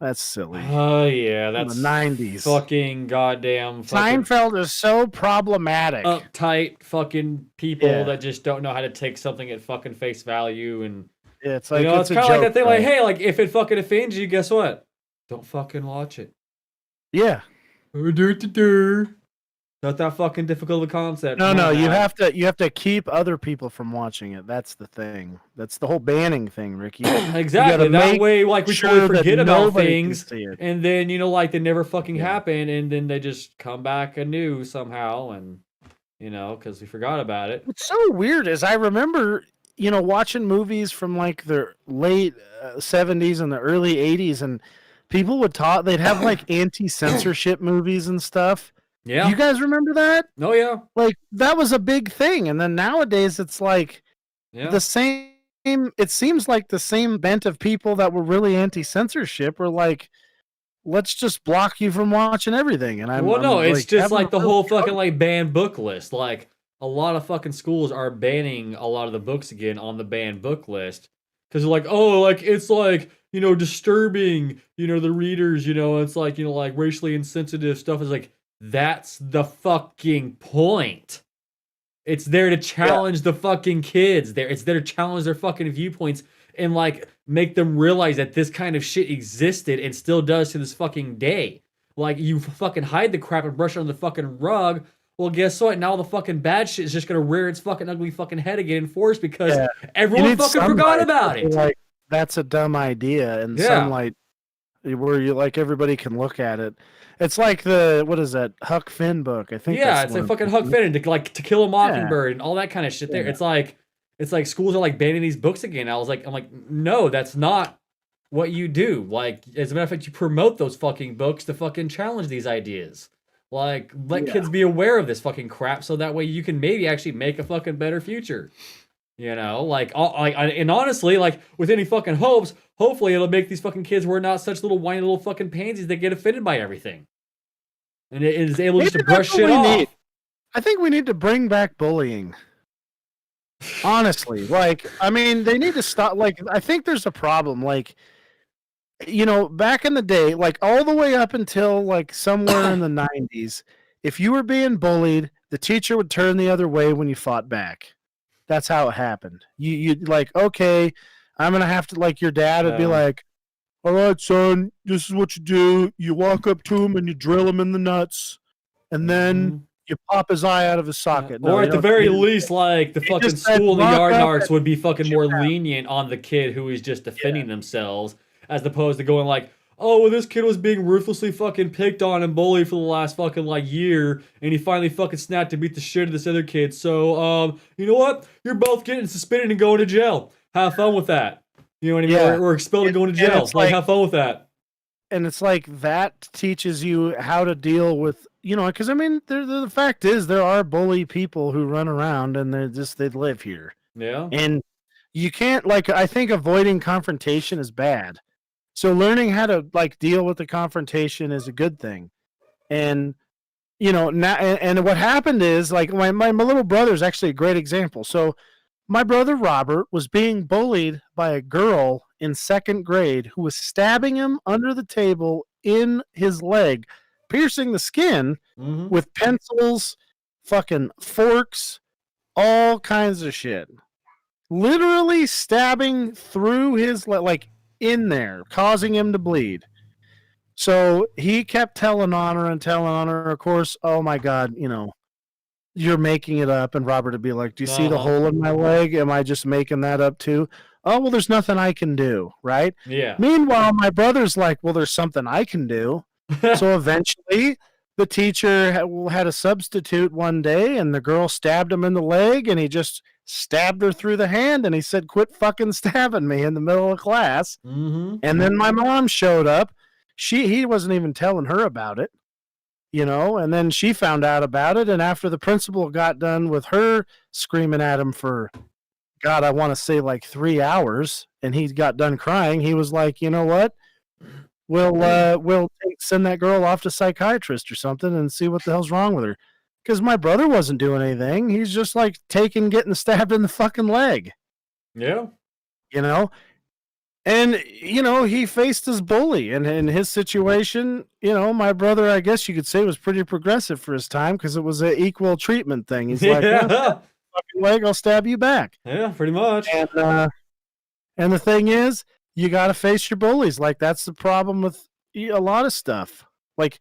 that's silly. Oh yeah, that's the 90s. Fucking goddamn. Seinfeld is so problematic. Uptight fucking people Yeah. that just don't know how to take something at fucking face value, and Yeah, it's like it's a kind of like joke, that thing. Like, though. hey, like if it fucking offends you, guess what? Don't fucking watch it. Yeah. Not that fucking difficult of a concept. No, Come on you now. have to keep other people from watching it. That's the thing. That's the whole banning thing, Ricky. Exactly. You gotta That make way, like we sure totally that forget about nobody can things, see it. and then like they never fucking Yeah. happen, and then they just come back anew somehow, and because we forgot about it. What's so weird is I remember, watching movies from like the late 70s and the early 80s, and people would talk. They'd have like anti-censorship movies and stuff. Yeah. You guys remember that? Oh yeah. Like that was a big thing, and then nowadays it's like Yeah. the same. It seems like the same bent of people that were really anti-censorship are like, let's just block you from watching everything. And I'm no, it's like, just having like a the real whole fucking struggle. like banned book list. Like a lot of fucking schools are banning a lot of the books again on the banned book list because they're like, oh, like it's like disturbing, the readers, it's like like racially insensitive stuff. Is like that's the fucking point. It's there to challenge the fucking kids. It's there to challenge their fucking viewpoints and like make them realize that this kind of shit existed and still does to this fucking day. Like you fucking hide the crap and brush it on the fucking rug. Well, guess what? Now the fucking bad shit is just gonna rear its fucking ugly fucking head again in force because Yeah. You everyone need fucking forgot sunlight. about People it. are like, that's a dumb idea, and Yeah. sunlight where you like everybody can look at it. It's like the what is that Huck Finn book? I think Yeah, that's it's one like of fucking them. Huck Finn and To Kill a Mockingbird and all that kind of shit. There, Yeah. it's like schools are like banning these books again. I'm like, no, that's not what you do. Like, as a matter of fact, you promote those fucking books to fucking challenge these ideas. Like, let kids be aware of this fucking crap so that way you can maybe actually make a fucking better future. And honestly, like with any fucking hopes, hopefully it'll make these fucking kids who are not such little whiny little fucking pansies that get offended by everything. And it is able just to brush shit off. I think we need to bring back bullying. Honestly, like, I mean, they need to stop. Like, I think there's a problem. Like, back in the day, like all the way up until like somewhere in the 90s, if you were being bullied, the teacher would turn the other way when you fought back. That's how it happened. You'd like, okay, I'm going to have to, like, your dad would be like, all right, son, this is what you do. You walk up to him and you drill him in the nuts, and then you pop his eye out of his socket. Or at the very least, like, the fucking just said, school and the "Walk yard up narcs and would be fucking more lenient on the kid who is just defending themselves, as opposed to going like, oh, well, this kid was being ruthlessly fucking picked on and bullied for the last fucking, like, year, and he finally fucking snapped to beat the shit out of this other kid. So, you know what? You're both getting suspended and going to jail. Have fun with that. You know what I mean? Yeah. Or expelled and going to And jail. it's Like, like- have fun with that. And it's like that teaches you how to deal with, because I mean, the fact is there are bully people who run around and they live here. Yeah. And you can't, like, I think avoiding confrontation is bad. So learning how to like deal with the confrontation is a good thing. And now, and what happened is like my little brother is actually a great example. So my brother Robert was being bullied by a girl in second grade who was stabbing him under the table in his leg, piercing the skin with pencils, fucking forks, all kinds of shit. Literally stabbing through his like in there, causing him to bleed. So he kept telling on her. Of course, oh my God, you're making it up. And Robert would be like, do you see the hole in my leg? Am I just making that up too? Oh, well, there's nothing I can do, right? Yeah. Meanwhile, my brother's like, well, there's something I can do. So eventually the teacher had a substitute one day, and the girl stabbed him in the leg, and he just stabbed her through the hand, and he said, quit fucking stabbing me in the middle of class. And then my mom showed up. He wasn't even telling her about it, and then she found out about it, and after the principal got done with her screaming at him for, God, I want to say like 3 hours, and he got done crying, he was like, you know what? We'll send that girl off to psychiatrist or something and see what the hell's wrong with her. Because my brother wasn't doing anything. He's just like getting stabbed in the fucking leg. Yeah. And, he faced his bully. And in his situation, my brother, I guess you could say, was pretty progressive for his time because it was an equal treatment thing. He's like, fucking leg, I'll stab you back. Yeah, pretty much. And the thing is, you got to face your bullies. Like, that's the problem with a lot of stuff. Like,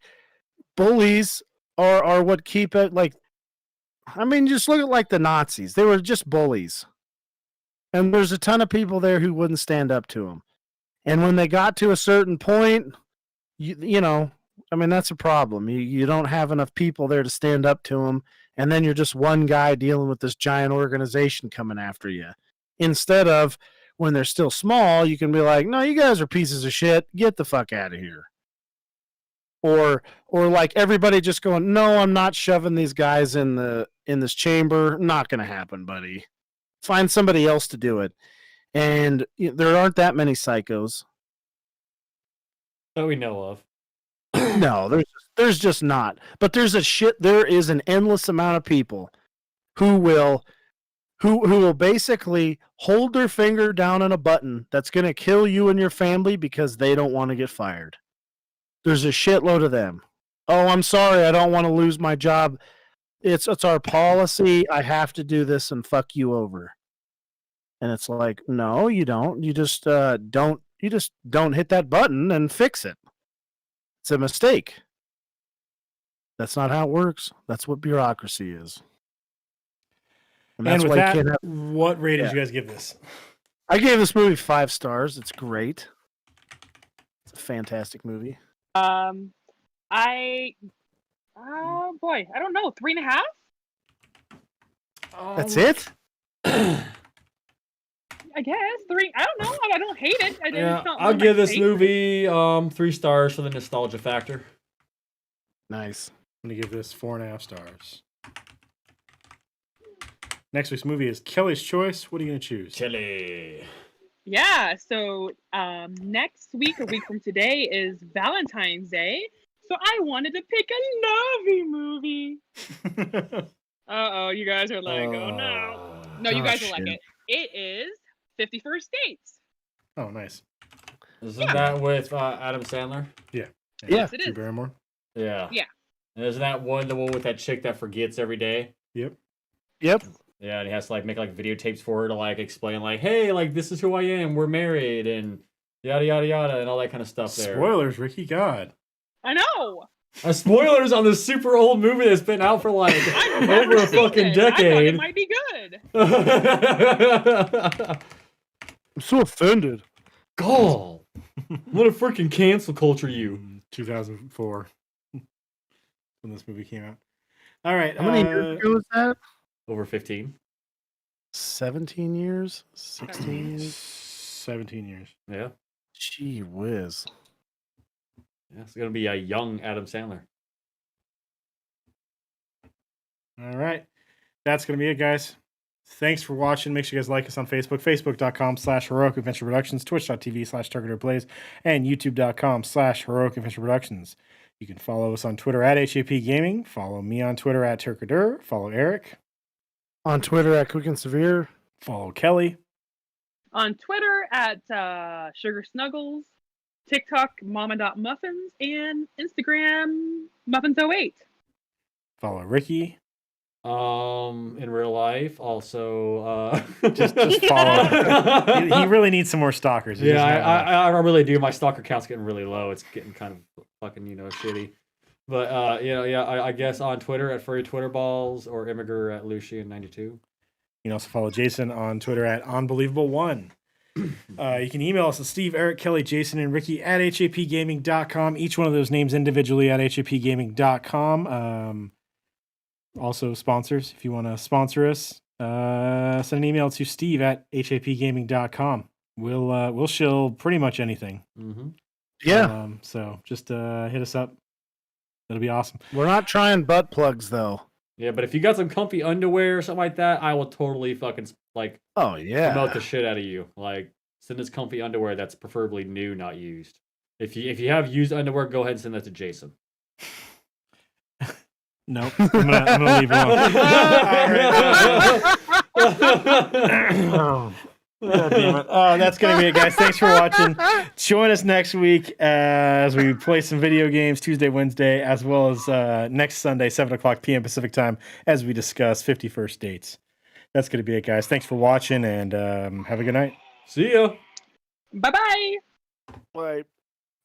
bullies are what keep it, like, I mean, just look at, like, the Nazis. They were just bullies. And there's a ton of people there who wouldn't stand up to them. And when they got to a certain point, I mean, that's a problem. You don't have enough people there to stand up to them. And then you're just one guy dealing with this giant organization coming after you. Instead of, when they're still small, you can be like, no, you guys are pieces of shit. Get the fuck out of here. Or like everybody just going, no, I'm not shoving these guys in this chamber. Not going to happen, buddy. Find somebody else to do it. And there aren't that many psychos That we know of. No, there's just not. But there is an endless amount of people who will basically hold their finger down on a button that's going to kill you and your family because they don't want to get fired. There's a shitload of them. Oh, I'm sorry, I don't want to lose my job. It's our policy. I have to do this and fuck you over. And it's like, no, you don't. You just don't hit that button and fix it. It's a mistake. That's not how it works. That's what bureaucracy is. And with why you that, can't have. what rating did you guys give this? I gave this movie 5 stars. It's great. It's a fantastic movie. I don't know, 3.5. That's it? I guess 3. I don't know. I don't hate it. Yeah, it's not I'll one of my give this favorites. movie 3 stars for the nostalgia factor. Nice. I'm gonna give this 4.5 stars. Next week's movie is Kelly's Choice. What are you gonna choose? Kelly. Yeah. So next week, a week from today, is Valentine's Day. So I wanted to pick a lovey movie. You guys are like, oh no. No, you guys will like it. It is 50 First Dates. Oh, nice. Isn't that with Adam Sandler? Yeah. Yes, it Drew is. Barrymore. Yeah. Yeah. And isn't that the one with that chick that forgets every day? Yep. Yeah, and he has to make videotapes for her to explain hey, this is who I am, we're married, and yada yada yada, and all that kind of stuff there. Spoilers, Ricky. God. I know. Spoilers on this super old movie that's been out for I've over never a seen fucking it. I thought decade. it might be good. I'm so offended. God, what a freaking cancel culture you. 2004 when this movie came out. All right. How many years ago was that? Over 15. 17 years? 16 years? 17 years. Yeah. Gee whiz. Yeah, it's gonna be a young Adam Sandler. All right. That's going to be it, guys. Thanks for watching. Make sure you guys like us on Facebook, facebook.com/Heroic Adventure Productions, twitch.tv/TargetedPlays, and youtube.com/Heroic Adventure Productions. You can follow us on Twitter at HAP Gaming. Follow me on Twitter at Turkadur. Follow Eric. On Twitter at Quick and Severe. Follow Kelly. On Twitter at Sugar Snuggles, TikTok Mama.Muffins, and Instagram Muffins08. Follow Ricky. In real life, also just follow. He really needs some more stalkers. Yeah, I really do. My stalker count's getting really low. It's getting kind of fucking shitty. But I guess on Twitter at Furry Twitter Balls or Immiger at Lucian92. You can also follow Jason on Twitter at Unbelievable1. You can email us at Steve, Eric, Kelly, Jason, and Ricky at hapgaming.com. Each one of those names individually at hapgaming.com. Also, sponsors, if you want to sponsor us, send an email to Steve at hapgaming.com. We'll shill pretty much anything. Mm-hmm. Yeah. So just hit us up. That'll be awesome. We're not trying butt plugs, though. Yeah, but if you got some comfy underwear or something like that, I will totally fucking oh yeah, promote the shit out of you. Send us comfy underwear that's preferably new, not used. If you have used underwear, go ahead and send that to Jason. Nope. I'm gonna leave it alone. God damn it. That's gonna be it, guys. Thanks for watching. Join us next week as we play some video games Tuesday, Wednesday, as well as next Sunday, 7:00 p.m. Pacific time, as we discuss 50 First Dates. That's gonna be it, guys. Thanks for watching, and have a good night. See ya. Bye-bye. Bye.